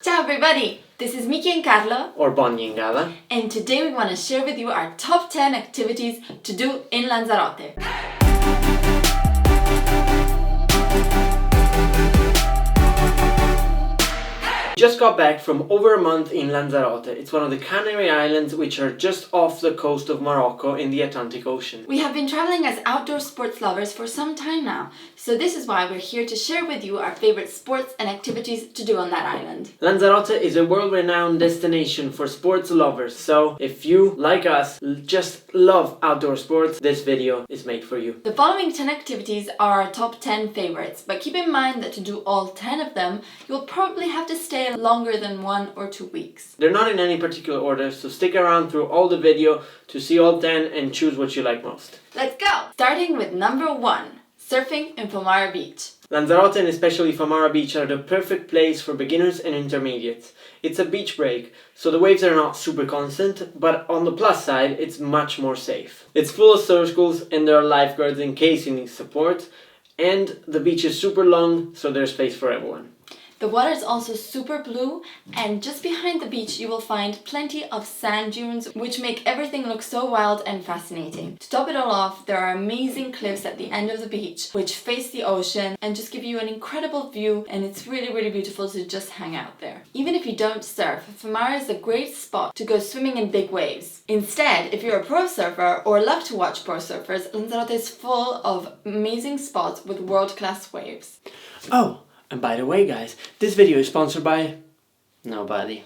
Ciao everybody! This is Miki and Carlo, or Bonnie and Gala. and today we want to share with you our top 10 activities to do in Lanzarote. Just got back from over a month in Lanzarote. It's one of the Canary Islands which are just off the coast of Morocco in the Atlantic Ocean. We have been traveling as outdoor sports lovers for some time now, so this is why we're here to share with you our favorite sports and activities to do on that island. Lanzarote is a world-renowned destination for sports lovers, so if you, like us, just love outdoor sports, this video is made for you. The following 10 activities are our top 10 favorites, but keep in mind that to do all 10 of them, you'll probably have to stay longer than 1 or 2 weeks. They're not in any particular order, so stick around through all the video to see all 10 and choose what you like most. Let's go! Starting with number 1, surfing in Famara Beach. Lanzarote and especially Famara Beach are the perfect place for beginners and intermediates. It's a beach break, so the waves are not super constant, but on the plus side, it's much more safe. It's full of surf schools and there are lifeguards in case you need support, and the beach is super long, so there's space for everyone. The water is also super blue, and just behind the beach you will find plenty of sand dunes which make everything look so wild and fascinating. To top it all off, there are amazing cliffs at the end of the beach which face the ocean and just give you an incredible view, and it's really beautiful to just hang out there. Even if you don't surf, Famara is a great spot to go swimming in big waves. Instead, if you're a pro surfer or love to watch pro surfers, Lanzarote is full of amazing spots with world-class waves. Oh! And by the way guys, this video is sponsored by nobody.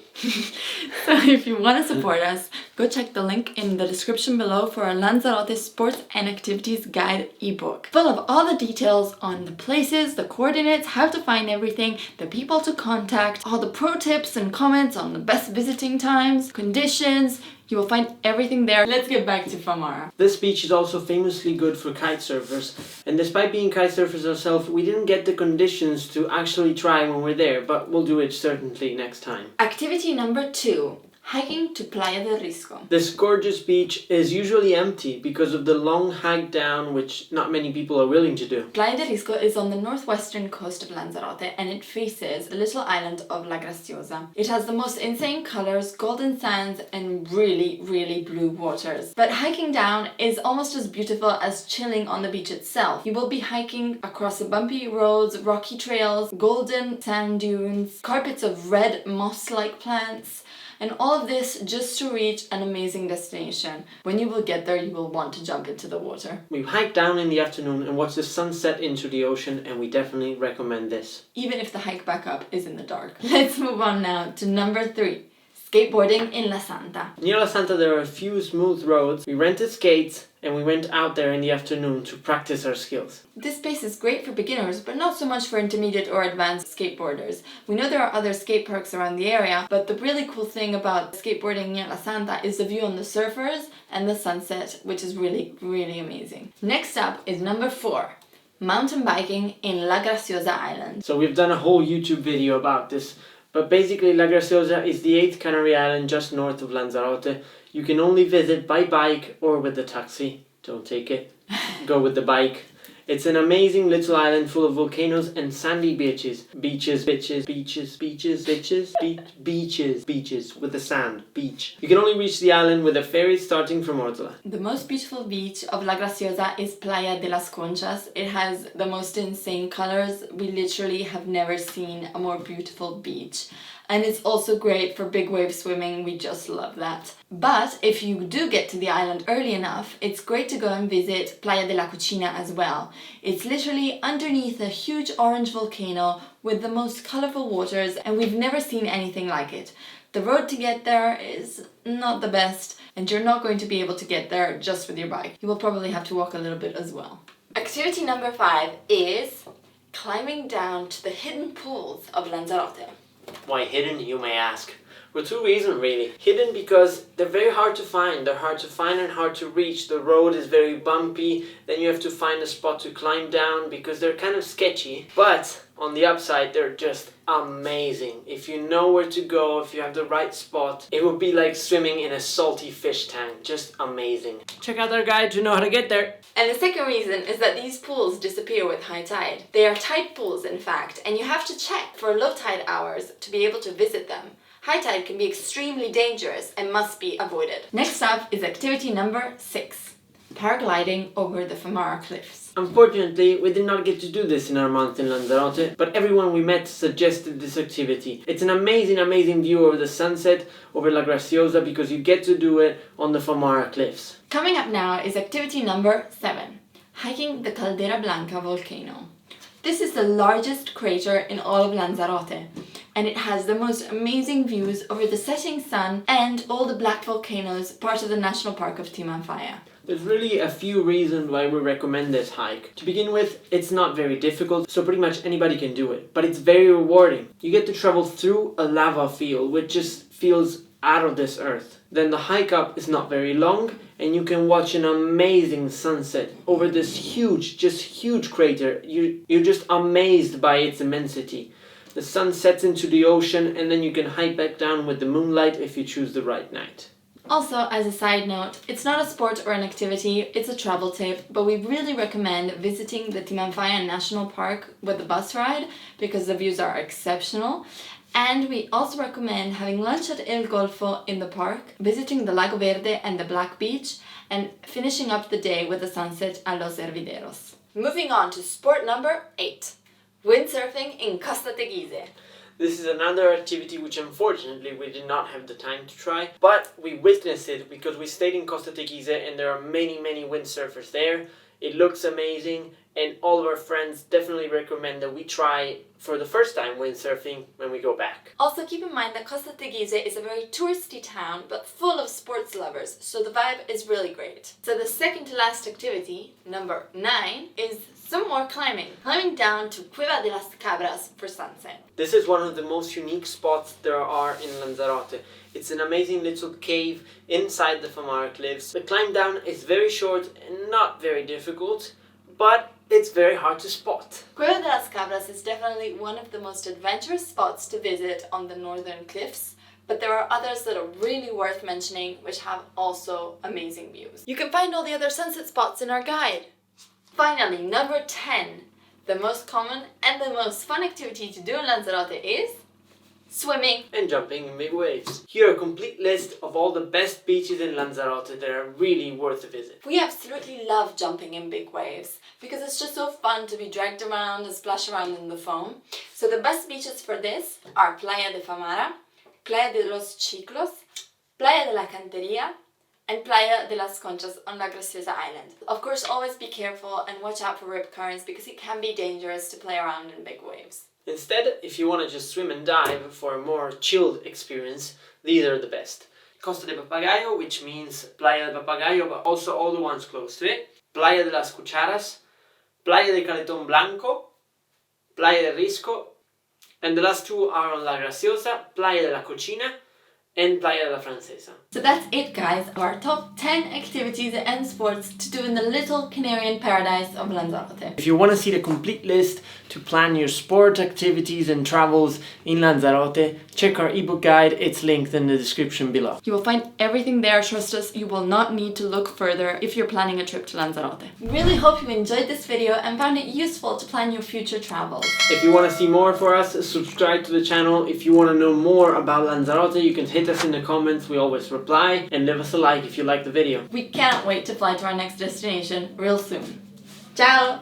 So if you want to support us, go check the link in the description below for our Lanzarote Sports and Activities Guide ebook, full of all the details on the places, the coordinates, how to find everything, the people to contact, all the pro tips and comments on the best visiting times, conditions. You will find everything there. Let's get back to Famara. This beach is also famously good for kite surfers, and despite being kite surfers ourselves, we didn't get the conditions to actually try when we're there, but we'll do it certainly next time. Activity number 2. Hiking to Playa del Risco. This gorgeous beach is usually empty because of the long hike down, which not many people are willing to do. Playa del Risco is on the northwestern coast of Lanzarote and it faces a little island of La Graciosa. It has the most insane colors, golden sands and really blue waters. But hiking down is almost as beautiful as chilling on the beach itself. You will be hiking across the bumpy roads, rocky trails, golden sand dunes, carpets of red moss-like plants, and all of this just to reach an amazing destination. When you will get there, you will want to jump into the water. We hiked down in the afternoon and watched the sunset into the ocean, and we definitely recommend this. Even if the hike back up is in the dark. Let's move on now to number 3. Skateboarding in La Santa. Near La Santa there are a few smooth roads. We rented skates and we went out there in the afternoon to practice our skills. This space is great for beginners, but not so much for intermediate or advanced skateboarders. We know there are other skate parks around the area, but the really cool thing about skateboarding near La Santa is the view on the surfers and the sunset, which is really amazing. Next up is number 4. Mountain biking in La Graciosa Island. So we've done a whole YouTube video about this, but basically La Graciosa is the 8th Canary Island just north of Lanzarote. You can only visit by bike or with the taxi. Don't take it. Go with the bike. It's an amazing little island full of volcanoes and sandy beaches. Beaches with the sand. Beach. You can only reach the island with a ferry starting from Ortola. The most beautiful beach of La Graciosa is Playa de las Conchas. It has the most insane colors. We literally have never seen a more beautiful beach. And it's also great for big wave swimming, we just love that. But if you do get to the island early enough, it's great to go and visit Playa de la Cucina as well. It's literally underneath a huge orange volcano with the most colourful waters, and we've never seen anything like it. The road to get there is not the best, and you're not going to be able to get there just with your bike. You will probably have to walk a little bit as well. Activity number 5 is climbing down to the hidden pools of Lanzarote. Why hidden, you may ask? For 2 reasons really. Hidden because they're very hard to find. They're hard to find and hard to reach. The road is very bumpy. Then you have to find a spot to climb down because they're kind of sketchy. But On the upside, they're just amazing. If you know where to go, if you have the right spot, it would be like swimming in a salty fish tank. Just amazing. Check out our guide to know how to get there. And the second reason is that these pools disappear with high tide. They are tide pools, in fact, and you have to check for low tide hours to be able to visit them. High tide can be extremely dangerous and must be avoided. Next up is activity number 6, paragliding over the Famara Cliffs. Unfortunately, we did not get to do this in our month in Lanzarote, but everyone we met suggested this activity. It's an amazing view over the sunset over La Graciosa because you get to do it on the Famara Cliffs. Coming up now is activity number 7, hiking the Caldera Blanca volcano. This is the largest crater in all of Lanzarote, and it has the most amazing views over the setting sun and all the black volcanoes, part of the National Park of Timanfaya. There's really a few reasons why we recommend this hike. To begin with, it's not very difficult, so pretty much anybody can do it, but it's very rewarding. You get to travel through a lava field, which just feels out of this earth. Then the hike up is not very long, and you can watch an amazing sunset over this huge crater. You're just amazed by its immensity. The sun sets into the ocean, and then you can hike back down with the moonlight if you choose the right night. Also, as a side note, it's not a sport or an activity, it's a travel tip, but we really recommend visiting the Timanfaya National Park with the bus ride because the views are exceptional. And we also recommend having lunch at El Golfo in the park, visiting the Lago Verde and the Black Beach, and finishing up the day with the sunset a Los Hervideros. Moving on to sport number 8, windsurfing in Costa Teguise. This is another activity which unfortunately we did not have the time to try, but we witnessed it because we stayed in Costa Teguise and there are many windsurfers there. It looks amazing, and all of our friends definitely recommend that we try for the first time windsurfing when we go back. Also keep in mind that Costa Teguise is a very touristy town but full of sports lovers, so the vibe is really great. So the second to last activity, number 9, is some more climbing. Climbing down to Cueva de las Cabras for sunset. This is one of the most unique spots there are in Lanzarote. It's an amazing little cave inside the Famara Cliffs. The climb down is very short and not very difficult, but it's very hard to spot. Cueva de las Cabras is definitely one of the most adventurous spots to visit on the northern cliffs, but there are others that are really worth mentioning which have also amazing views. You can find all the other sunset spots in our guide. Finally, number 10, the most common and the most fun activity to do in Lanzarote is swimming and jumping in big waves. Here a complete list of all the best beaches in Lanzarote that are really worth a visit. We absolutely love jumping in big waves because it's just so fun to be dragged around and splash around in the foam. So the best beaches for this are Playa de Famara, Playa de los Chiclos, Playa de la Cantería, and Playa de las Conchas on La Graciosa Island. Of course, always be careful and watch out for rip currents because it can be dangerous to play around in big waves. Instead, if you want to just swim and dive for a more chilled experience, these are the best. Costa de Papagayo, which means Playa de Papagayo, but also all the ones close to it. Playa de las Cucharas, Playa de Caletón Blanco, Playa de Risco, and the last two are on La Graciosa, Playa de la Cochina, and Playa de la Francesa. So that's it, guys, our top 10 activities and sports to do in the little Canarian paradise of Lanzarote. If you want to see the complete list to plan your sport activities and travels in Lanzarote, check our ebook guide, it's linked in the description below. You will find everything there, trust us, you will not need to look further if you're planning a trip to Lanzarote. Really hope you enjoyed this video and found it useful to plan your future travels. If you want to see more for us, subscribe to the channel. If you want to know more about Lanzarote, you can hit us in the comments, we always reply, and leave us a like if you like the video. We cannot wait to fly to our next destination real soon. Ciao!